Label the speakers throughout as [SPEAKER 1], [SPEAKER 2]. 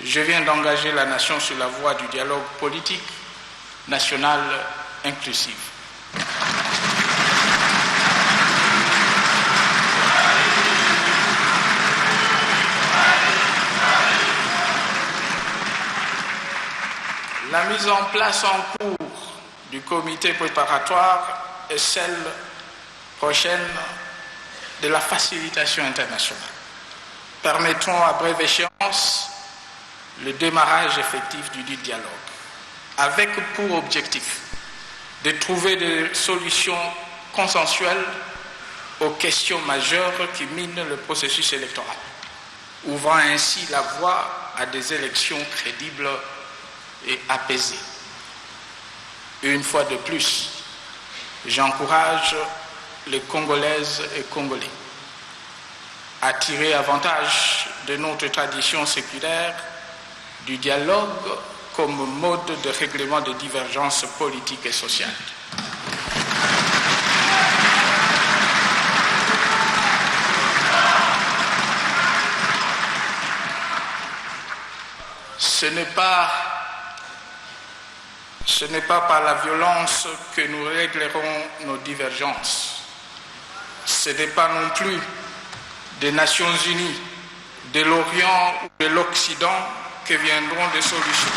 [SPEAKER 1] je viens d'engager la nation sur la voie du dialogue politique national inclusif. La mise en place en cours du comité préparatoire est celle prochaine de la facilitation internationale. Permettront à brève échéance le démarrage effectif du dialogue, avec pour objectif de trouver des solutions consensuelles aux questions majeures qui minent le processus électoral, ouvrant ainsi la voie à des élections crédibles et apaisées. Une fois de plus, j'encourage les Congolaises et Congolais à tirer avantage de notre tradition séculaire du dialogue comme mode de règlement des divergences politiques et sociales. Ce n'est pas par la violence que nous réglerons nos divergences. Ce n'est pas non plus des Nations Unies, de l'Orient ou de l'Occident que viendront des solutions.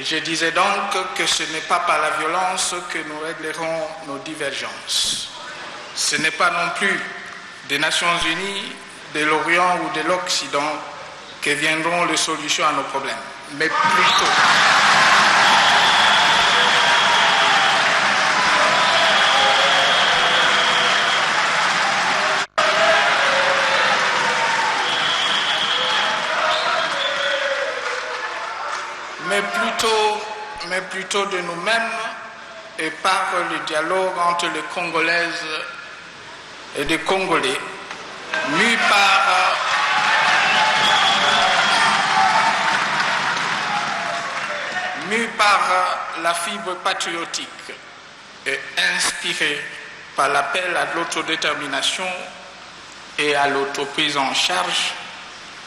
[SPEAKER 1] Je disais donc que ce n'est pas par la violence que nous réglerons nos divergences. Ce n'est pas non plus des Nations Unies, de l'Orient ou de l'Occident que viendront les solutions à nos problèmes, mais plutôt de nous-mêmes et par le dialogue entre les Congolaises et les Congolais, mus par la fibre patriotique et inspirés par l'appel à l'autodétermination et à l'autoprise en charge,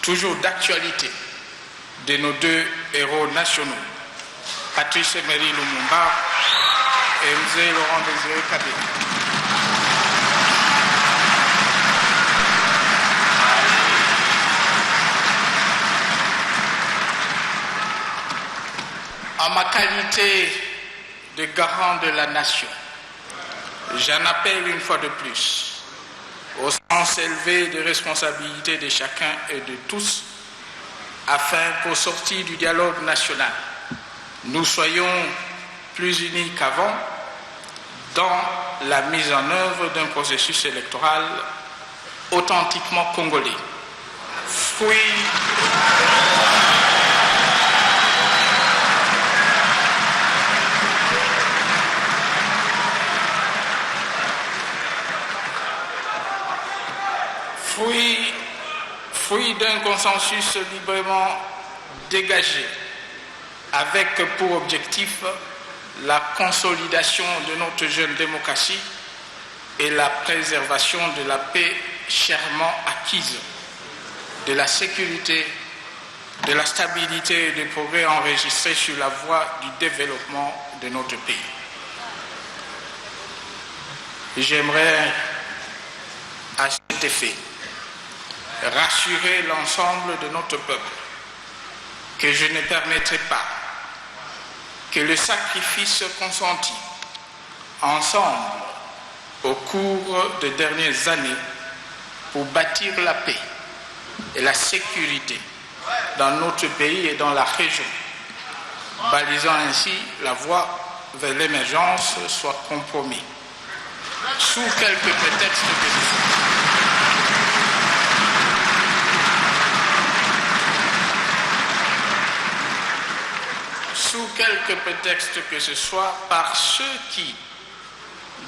[SPEAKER 1] toujours d'actualité, de nos deux héros nationaux, Patrice Emery Lumumba et Mzee Laurent Désiré Kabila. En ma qualité de garant de la nation, j'en appelle une fois de plus au sens élevé de responsabilité de chacun et de tous, afin qu'au sortir du dialogue national, nous soyons plus unis qu'avant dans la mise en œuvre d'un processus électoral authentiquement congolais, fruit d'un consensus librement dégagé, avec pour objectif la consolidation de notre jeune démocratie et la préservation de la paix chèrement acquise, de la sécurité, de la stabilité et des progrès enregistrés sur la voie du développement de notre pays. J'aimerais à cet effet rassurer l'ensemble de notre peuple que je ne permettrai pas que le sacrifice consenti ensemble au cours des dernières années pour bâtir la paix et la sécurité dans notre pays et dans la région, balisant ainsi la voie vers l'émergence, soit compromis, sous quelques prétextes que ce soit. sous quelque prétexte que ce soit, par ceux qui,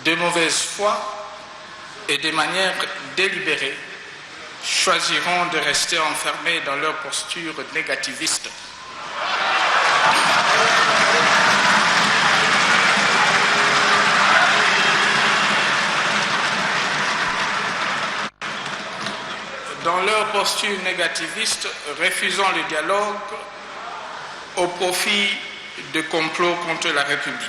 [SPEAKER 1] de mauvaise foi et de manière délibérée, choisiront de rester enfermés dans leur posture négativiste. Dans leur posture négativiste, refusant le dialogue au profit de complots contre la République.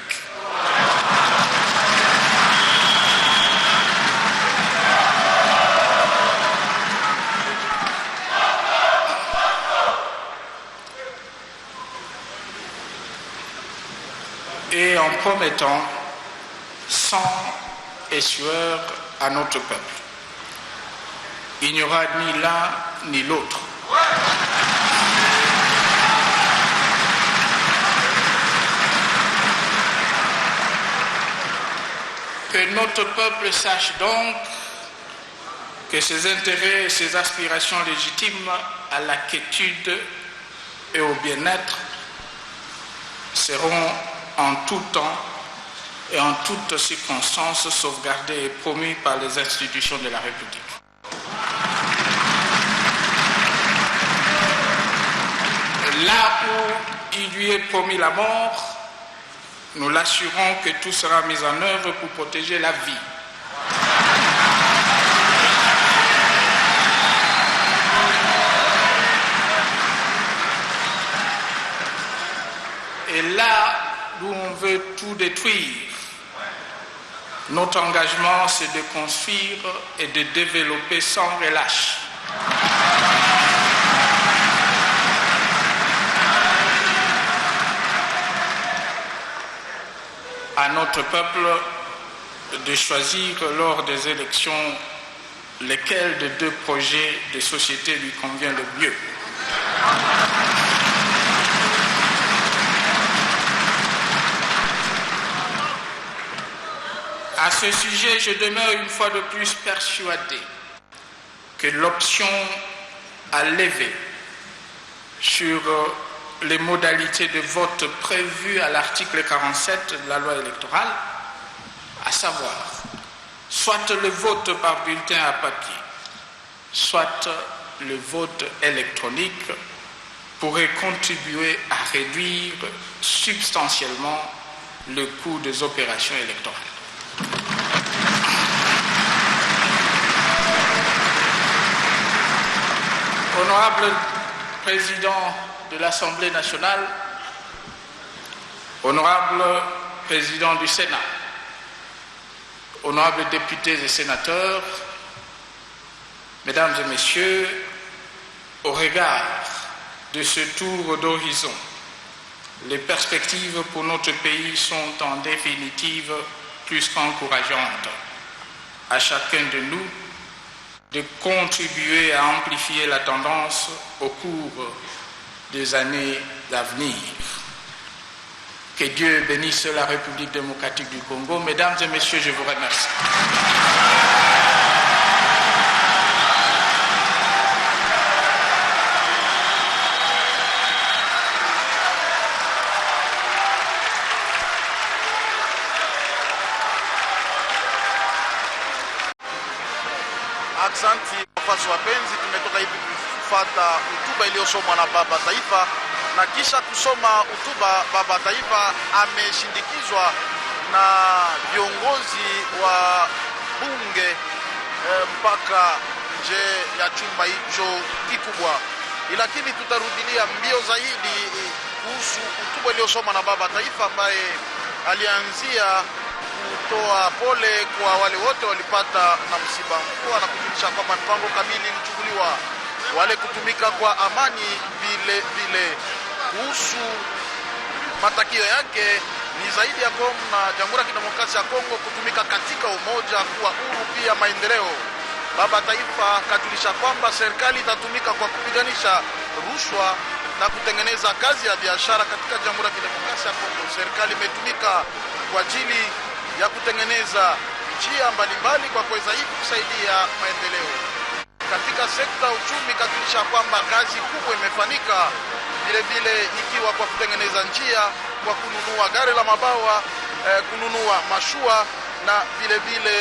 [SPEAKER 1] Et en promettant sang et sueur à notre peuple. Il n'y aura ni l'un ni l'autre. Que notre peuple sache donc que ses intérêts et ses aspirations légitimes à la quiétude et au bien-être seront en tout temps et en toutes circonstances sauvegardés et promus par les institutions de la République. Là où il lui est promis la mort, nous l'assurons que tout sera mis en œuvre pour protéger la vie. Et là où on veut tout détruire, notre engagement, c'est de construire et de développer sans relâche. À notre peuple de choisir lors des élections lesquels des deux projets de société lui convient le mieux. À ce sujet, je demeure une fois de plus persuadé que l'option à lever sur les modalités de vote prévues à l'article 47 de la loi électorale, à savoir, soit le vote par bulletin à papier, soit le vote électronique, pourrait contribuer à réduire substantiellement le coût des opérations électorales. Honorable Président de l'Assemblée nationale, honorable Président du Sénat, honorables députés et sénateurs, Mesdames et Messieurs, au regard de ce tour d'horizon, les perspectives pour notre pays sont en définitive plus qu'encourageantes. À chacun de nous de contribuer à amplifier la tendance au cours des années à venir. Que Dieu bénisse la République démocratique du Congo. Mesdames et Messieurs, je vous remercie.
[SPEAKER 2] Asante wafuasi wapenzi, tumetoka hivi kufuata hotuba iliyosomwa na baba taifa, na kisha kusoma hotuba baba taifa ameshindikizwa na viongozi wa bunge mpaka nje ya chumba hicho kikubwa. Lakini tutarudilia mbio zaidi kuhusu hotuba iliyosomwa na baba taifa ambaye alianzia kutoa pole kwa wale wote walipata na msiba mkubwa na kujulisha kwamba mpango kamili ilichukuliwa wale kutumika kwa amani vile. Kuhusu matakio yake ni zaidi ya na Jamhuri ya Kidemokrasia ya Kongo kutumika katika umoja, kuwa huru, pia maendeleo. Baba taifa kajulisha kwamba serikali itatumika kwa kupiganisha rushwa na kutengeneza kazi ya biashara katika Jamhuri ya Kidemokrasia ya Kongo. Serikali imetumika kwa ajili ya kutengeneza njia mbalimbali kwa kuweza hivi kusaidia maendeleo. Katika sekta uchumi kajulisha kwamba kazi kubwa imefanyika vile vile ikiwa kwa kutengeneza njia, kwa kununua gari la mabawa, kununua mashua na vile vile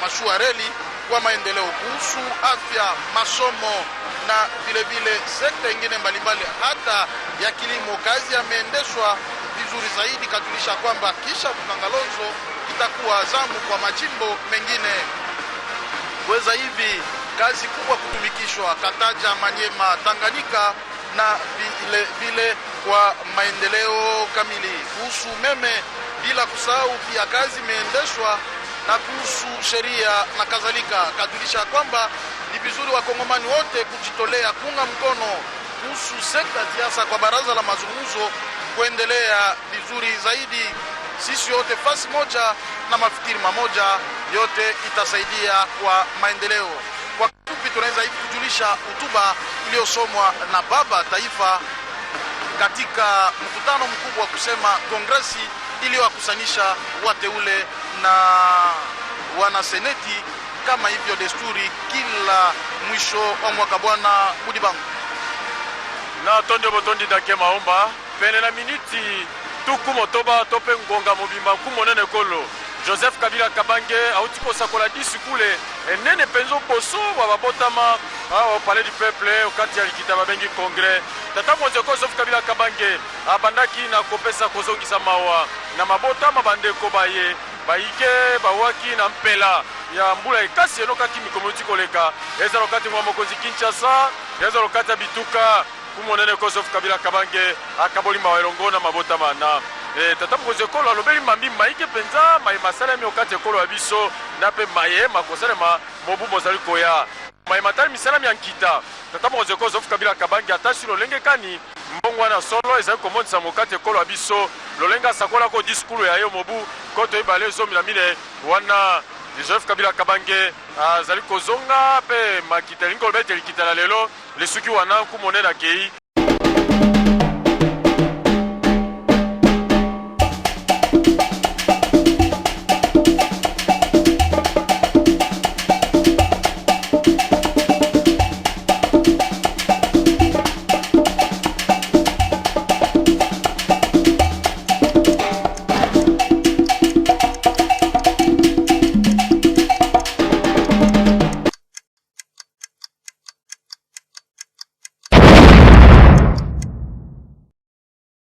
[SPEAKER 2] mashua reli kwa maendeleo kuhusu afya, masomo na vile vile sekta nyingine mbalimbali hata ya kilimo. Kazi yameendeshwa vizuri zaidi, katulisha kwamba kisha Bukangalonzo itakuwa zamu kwa majimbo mengine kuweza hivi kazi kubwa kutumikishwa Kataja, Manyema, Tanganyika na vile vile kwa maendeleo kamili. Kuhusu umeme bila kusahau pia kazi imeendeshwa na kuhusu sheria na kadhalika, katulisha kwamba ni vizuri wakongomani wote kujitolea kuunga mkono kuhusu sekta ya siasa kwa baraza la mazungumzo kuendelea vizuri zaidi. Sisi yote fasi moja na mafikiri mamoja, yote itasaidia kwa maendeleo. Kwa kifupi, tunaweza hivi kujulisha hotuba iliyosomwa na baba taifa katika mkutano mkubwa wa kusema kongresi iliyowakusanisha wateule na wanaseneti kama hivyo desturi kila mwisho wa mwaka. Bwana Budibangu
[SPEAKER 3] na tondi botondi dake maomba pene na miniti tuku motoba tope ngonga mobimba kumonene kolo Joseph Kabila Kabange autiko sakola disi kule enene penzo poso wa babotama au palais du peuple wakati alikita babengi congrès tata moze ko Joseph Kabila Kabange abandaki na kopesa kozongisa mawa na mabotama bandeko baye baike bawaki na mpela ya mbula ekasi enokaki mikomoti koleka eza lokati mwa mokonzi Kinshasa eza lokati ya bituka kumonene ko Joseph Kabila Kabange akaboli mawelongo na mabotama na tata mokonzi ekolo alobeli mambi maike penza mai masalemi okati ekolo ya biso na pe maye makosalema mobu mozali koya mai matali misalami ya nkita tata mokonzi ekolo Joseph Kabila Kabange atasi lolenge kani mbongo na solo ezali komonisa mokati ekolo ya biso lolenga sakola ko diskulu ya yo mobu koto ibale zomi na mine wana Joseph Kabila Kabange azali kozonga pe makita lingo lobete likita la lelo lesuki wana kumonena kei